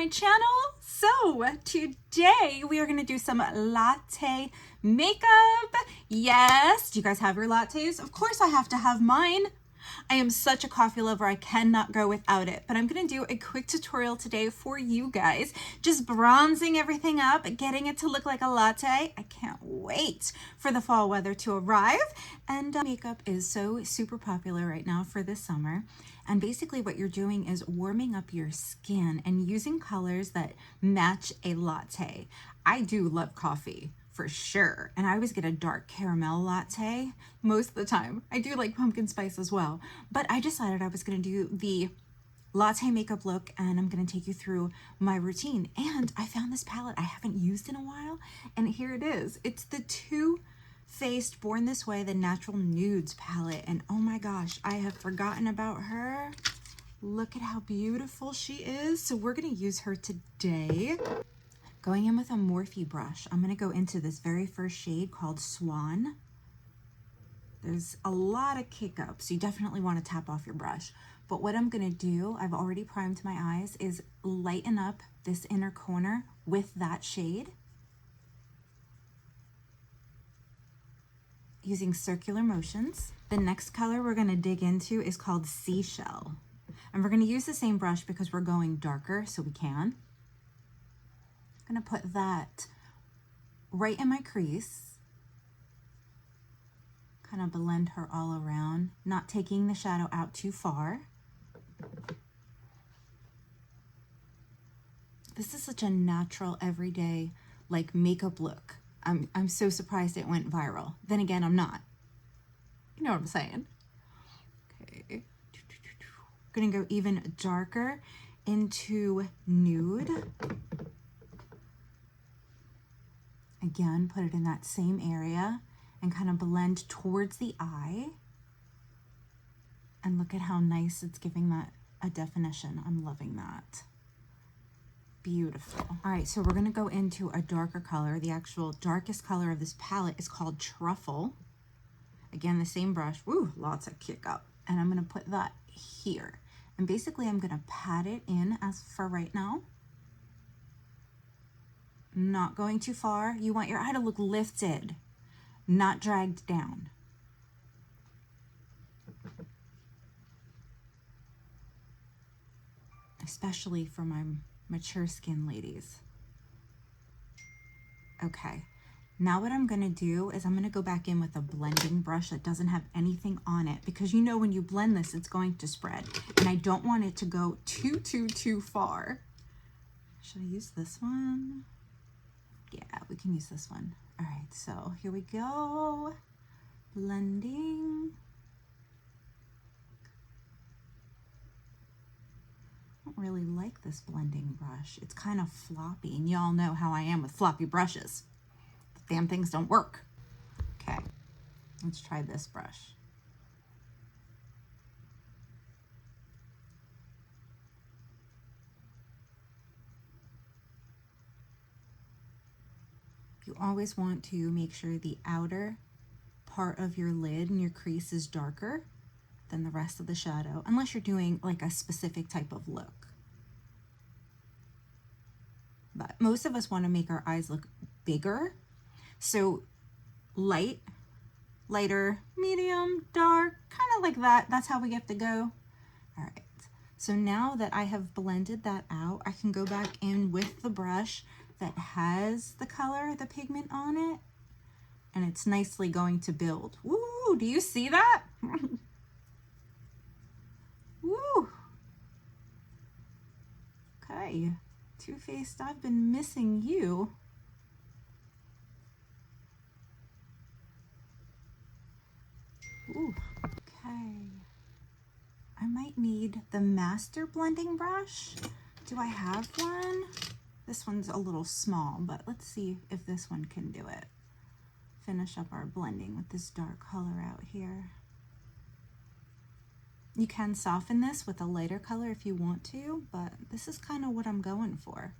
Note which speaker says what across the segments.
Speaker 1: my channel. So today we are going to do some latte makeup. Yes, do you guys have your lattes? Of course I have to have mine. I am such a coffee lover, I cannot go without it. But I'm going to do a quick tutorial today for you guys, just bronzing everything up, getting it to look like a latte. I can't wait for the fall weather to arrive. And makeup is so super popular right now for this summer. And basically what you're doing is warming up your skin and using colors that match a latte. I do love coffee, for sure. And I always get a dark caramel latte most of the time. I do like pumpkin spice as well. But I decided I was going to do the latte makeup look, and I'm going to take you through my routine. And I found this palette I haven't used in a while, and here it is. It's the Too Faced Born This Way, the Natural Nudes palette. And oh my gosh, I have forgotten about her. Look at how beautiful she is. So we're going to use her today. Going in with a Morphe brush, I'm going to go into this very first shade called Swan. There's a lot of kick up, so you definitely want to tap off your brush. But what I'm going to do, I've already primed my eyes, is lighten up this inner corner with that shade. Using circular motions. The next color we're going to dig into is called Seashell. And we're going to use the same brush because we're going darker, so we can. I'm going to put that right in my crease. Kind of blend her all around, not taking the shadow out too far. This is such a natural, everyday, like makeup look. I'm so surprised it went viral. Then again, I'm not. You know what I'm saying? Okay. Gonna go even darker into Nude. Again, put it in that same area and kind of blend towards the eye. And look at how nice it's giving that a definition. I'm loving that. Beautiful. All right, so we're going to go into a darker color. The actual darkest color of this palette is called Truffle. Again, the same brush. Woo, lots of kick up. And I'm going to put that here. And basically, I'm going to pat it in as for right now. Not going too far. You want your eye to look lifted, not dragged down. Especially for my mature skin ladies. Okay, now what I'm gonna do is I'm gonna go back in with a blending brush that doesn't have anything on it, because you know when you blend this, it's going to spread. And I don't want it to go too far. Should I use this one? Yeah, we can use this one. All right, so here we go. Blending. I don't really like this blending brush. It's kind of floppy, and y'all know how I am with floppy brushes. The damn things don't work. Okay, let's try this brush. You always want to make sure the outer part of your lid and your crease is darker than the rest of the shadow, unless you're doing like a specific type of look. But most of us want to make our eyes look bigger. So light, lighter, medium, dark, kind of like that. That's how we have to go. All right. So now that I have blended that out, I can go back in with the brush that has the color, the pigment on it, and it's nicely going to build. Woo, do you see that? Woo. Okay, Too Faced, I've been missing you. Ooh, okay. I might need the master blending brush. Do I have one? This one's a little small, but let's see if this one can do it. Finish up our blending with this dark color out here. You can soften this with a lighter color if you want to, but this is kind of what I'm going for.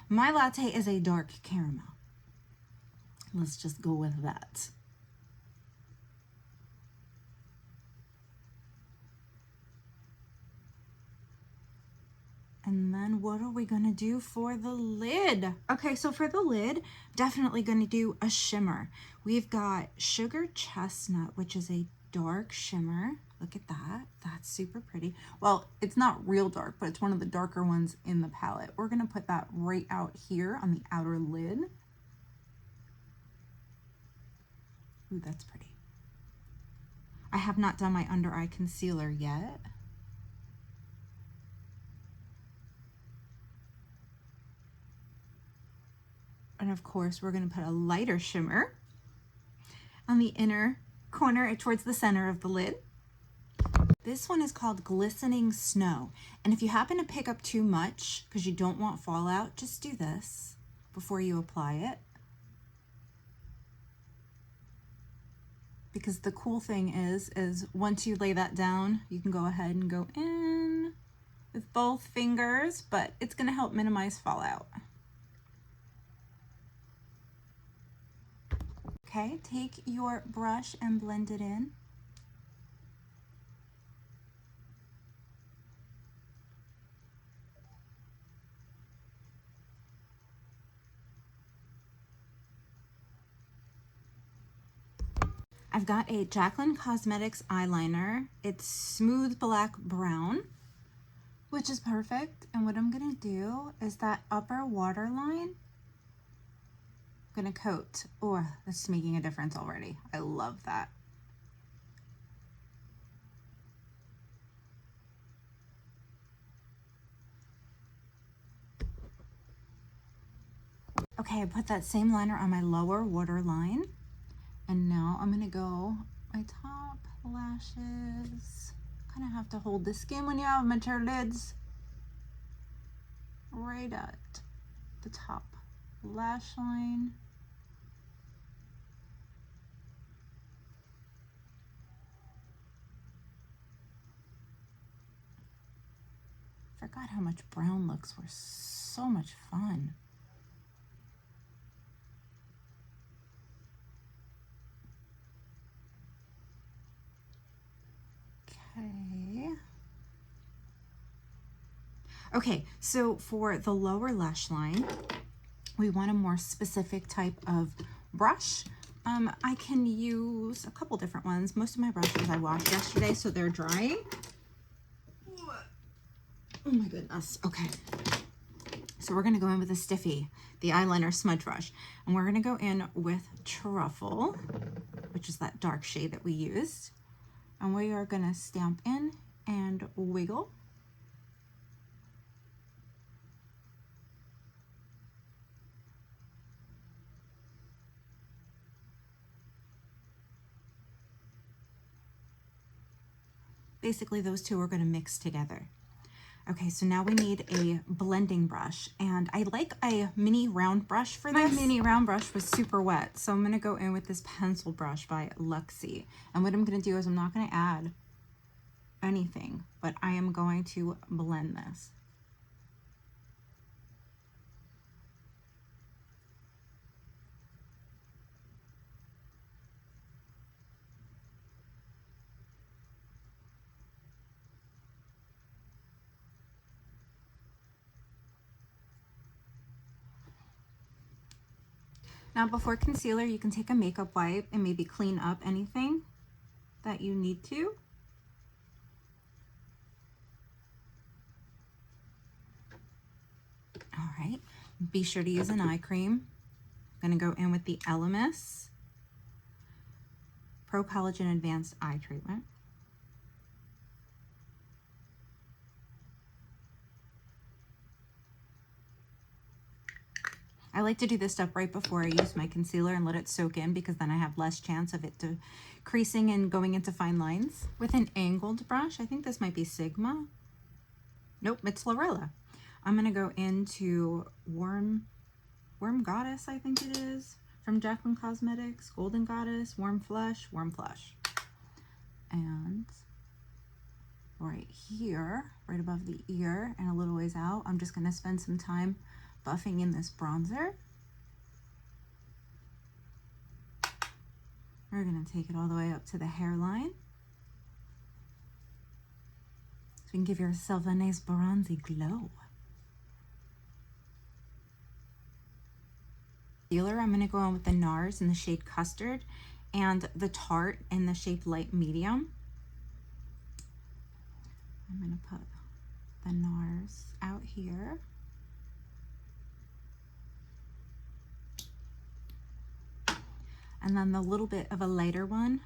Speaker 1: My latte is a dark caramel. Let's just go with that. And then what are we gonna do for the lid? Okay, so for the lid, definitely gonna do a shimmer. We've got Sugar Chestnut, which is a dark shimmer. Look at that, that's super pretty. Well, it's not real dark, but it's one of the darker ones in the palette. We're gonna put that right out here on the outer lid. Ooh, that's pretty. I have not done my under eye concealer yet. And of course, we're going to put a lighter shimmer on the inner corner towards the center of the lid. This one is called Glistening Snow. And if you happen to pick up too much because you don't want fallout, just do this before you apply it. Because the cool thing is once you lay that down, you can go ahead and go in with both fingers, but it's going to help minimize fallout. Okay, take your brush and blend it in. I've got a Jaclyn Cosmetics eyeliner. It's smooth black brown, which is perfect. And what I'm gonna do is that upper waterline, I'm gonna coat. Oh, that's making a difference already. I love that. Okay, I put that same liner on my lower waterline. And now I'm gonna go my top lashes. Kind of have to hold the skin when you have mature lids. Right at the top lash line. Forgot how much brown looks were so much fun. Okay, so for the lower lash line, we want a more specific type of brush. I can use a couple different ones. Most of my brushes I washed yesterday, so they're drying. Oh my goodness, okay. So we're gonna go in with a Stiffy, the eyeliner smudge brush, and we're gonna go in with Truffle, which is that dark shade that we used. And we are gonna stamp in and wiggle. Basically, those two are gonna mix together. Okay, so now we need a blending brush, and I like a mini round brush for this. My mini round brush was super wet, so I'm gonna go in with this pencil brush by Luxie. And what I'm gonna do is I'm not gonna add anything, but I am going to blend this. Now before concealer, you can take a makeup wipe and maybe clean up anything that you need to. All right, be sure to use an eye cream. I'm gonna go in with the Elemis Pro Collagen Advanced Eye Treatment. I like to do this stuff right before I use my concealer and let it soak in, because then I have less chance of it to creasing and going into fine lines. With an angled brush, I think this might be Sigma. Nope, it's Lorella. I'm gonna go into Warm Goddess, I think it is, from Jaclyn Cosmetics, Golden Goddess, Warm Flush. And right here, right above the ear and a little ways out, I'm just gonna spend some time buffing in this bronzer. We're gonna take it all the way up to the hairline, so you can give yourself a nice bronzy glow. Concealer, I'm going to go in with the NARS in the shade Custard and the Tarte in the shade Light Medium. I'm going to put the NARS out here. And then the little bit of a lighter one,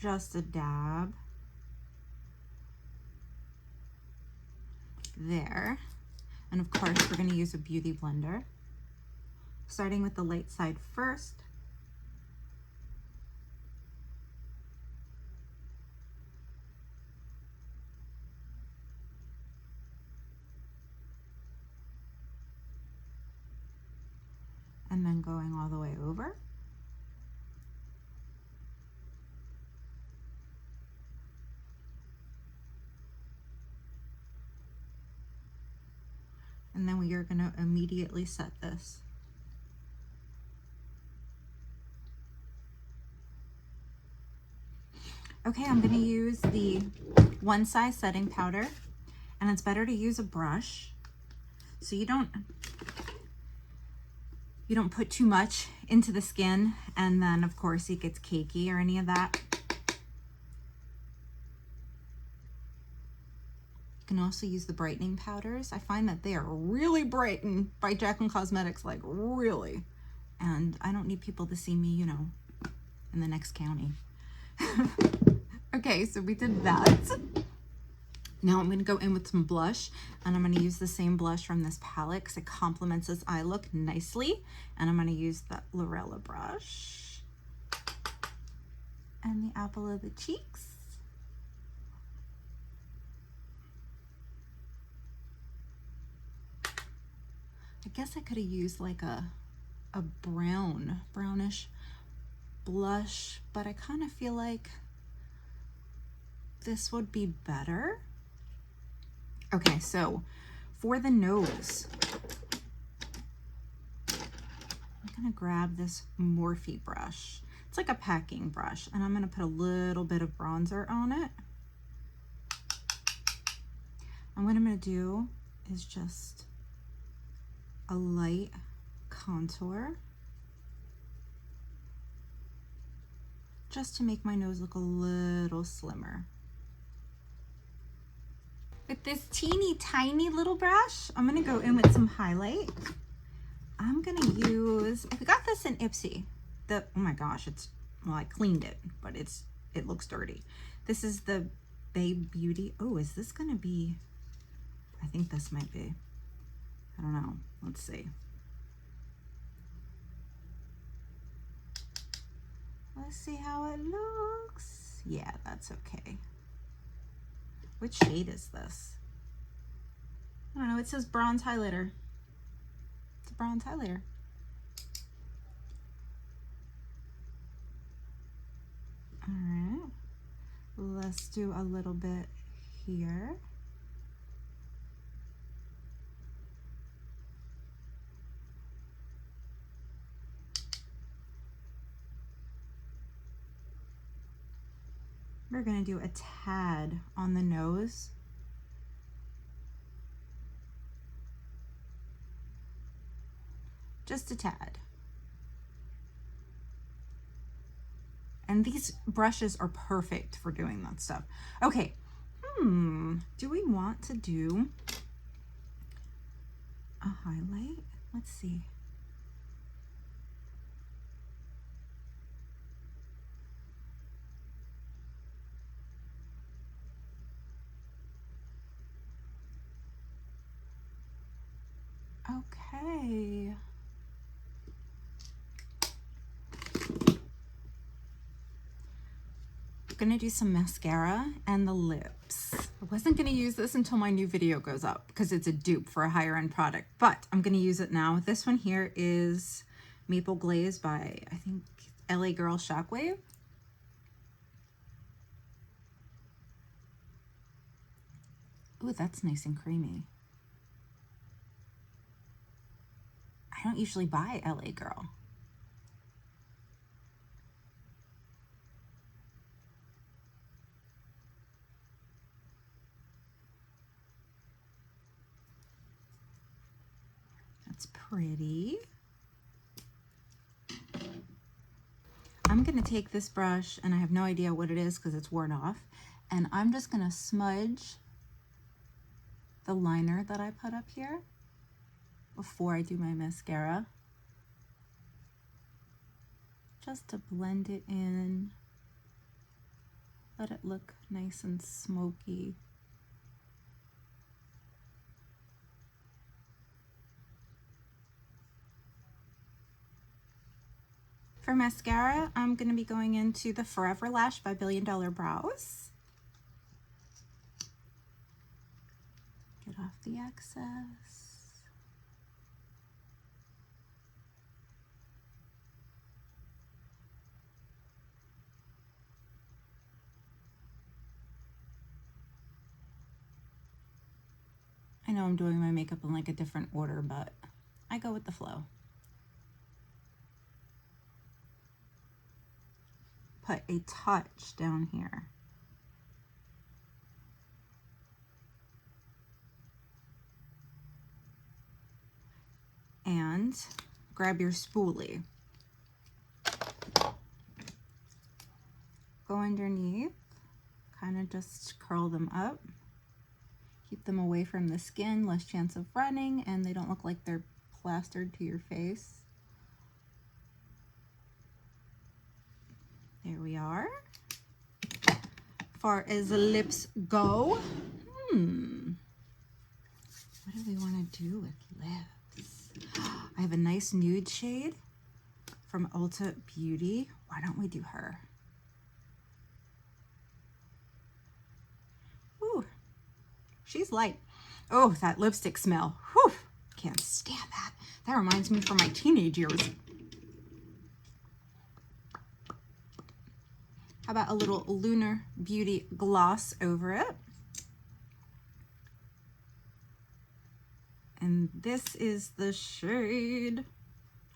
Speaker 1: just a dab. There. And of course, we're going to use a beauty blender. Starting with the light side first. And then going all the way over. And then we are going to immediately set this. Okay, I'm going to use the One Size setting powder, and it's better to use a brush so you don't put too much into the skin, and then of course it gets cakey or any of that. You can also use the brightening powders. I find that they are really brighten by Jack & Cosmetics, like really. And I don't need people to see me, you know, in the next county. Okay, so we did that. Now I'm going to go in with some blush, and I'm going to use the same blush from this palette because it complements this eye look nicely. And I'm going to use the Lorella brush and the apple of the cheeks. I guess I could have used like a brownish blush, but I kind of feel like this would be better. Okay, so for the nose, I'm gonna grab this Morphe brush. It's like a packing brush, and I'm gonna put a little bit of bronzer on it. And what I'm gonna do is just a light contour, just to make my nose look a little slimmer. With this teeny tiny little brush, I'm gonna go in with some highlight. I'm gonna use, I got this in Ipsy. Oh my gosh, well, I cleaned it, but it looks dirty. This is the Babe Beauty. Oh, is this gonna be, I think this might be. I don't know, let's see. Let's see how it looks. Yeah, that's okay. Which shade is this? I don't know, it says bronze highlighter. It's a bronze highlighter. All right, let's do a little bit here. We're gonna do a tad on the nose. Just a tad. And these brushes are perfect for doing that stuff. Okay, do we want to do a highlight? Let's see. Okay. I'm gonna do some mascara and the lips. I wasn't gonna use this until my new video goes up because it's a dupe for a higher end product, but I'm gonna use it now. This one here is Maple Glaze by, I think, LA Girl Shockwave. Ooh, that's nice and creamy. I don't usually buy LA Girl. That's pretty. I'm gonna take this brush, and I have no idea what it is because it's worn off, and I'm just gonna smudge the liner that I put up here before I do my mascara, just to blend it in, let it look nice and smoky. For mascara, I'm going to be going into the Forever Lash by Billion Dollar Brows. Get off the excess. I know I'm doing my makeup in like a different order, but I go with the flow. Put a touch down here. And grab your spoolie. Go underneath, kind of just curl them up. Keep them away from the skin, less chance of running, and they don't look like they're plastered to your face. There we are. Far as the lips go, what do we want to do with lips? I have a nice nude shade from Ulta Beauty. Why don't we do her? Ooh, she's light. Oh, that lipstick smell. Whew, can't stand that. That reminds me from my teenage years. How about a little Lunar Beauty gloss over it? And this is the shade.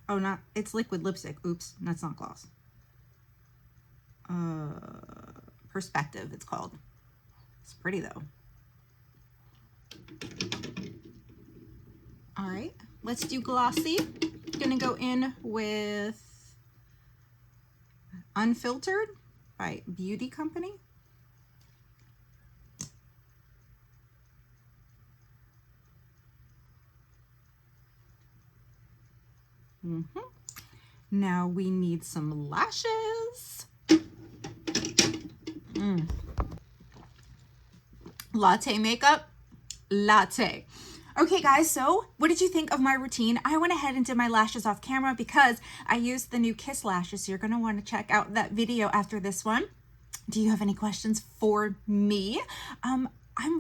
Speaker 1: Oh, it's liquid lipstick. Oops, that's not gloss. Perspective, it's called. It's pretty though. All right, let's do glossy. Gonna go in with Unfiltered by Beauty Company. Now we need some lashes. Latte Makeup, latte. Okay guys, so what did you think of my routine? I went ahead and did my lashes off camera because I used the new Kiss lashes. So you're gonna want to check out that video after this one. Do you have any questions for me? I'm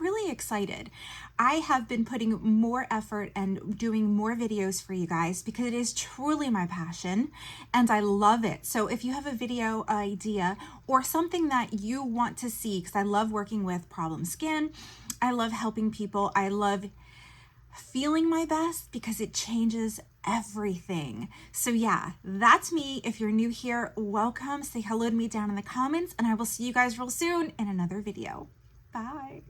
Speaker 1: really excited. I have been putting more effort and doing more videos for you guys because it is truly my passion and I love it. So if you have a video idea or something that you want to see, because I love working with problem skin, I love helping people, I love feeling my best because it changes everything. So yeah, that's me. If you're new here, welcome. Say hello to me down in the comments and I will see you guys real soon in another video. Bye.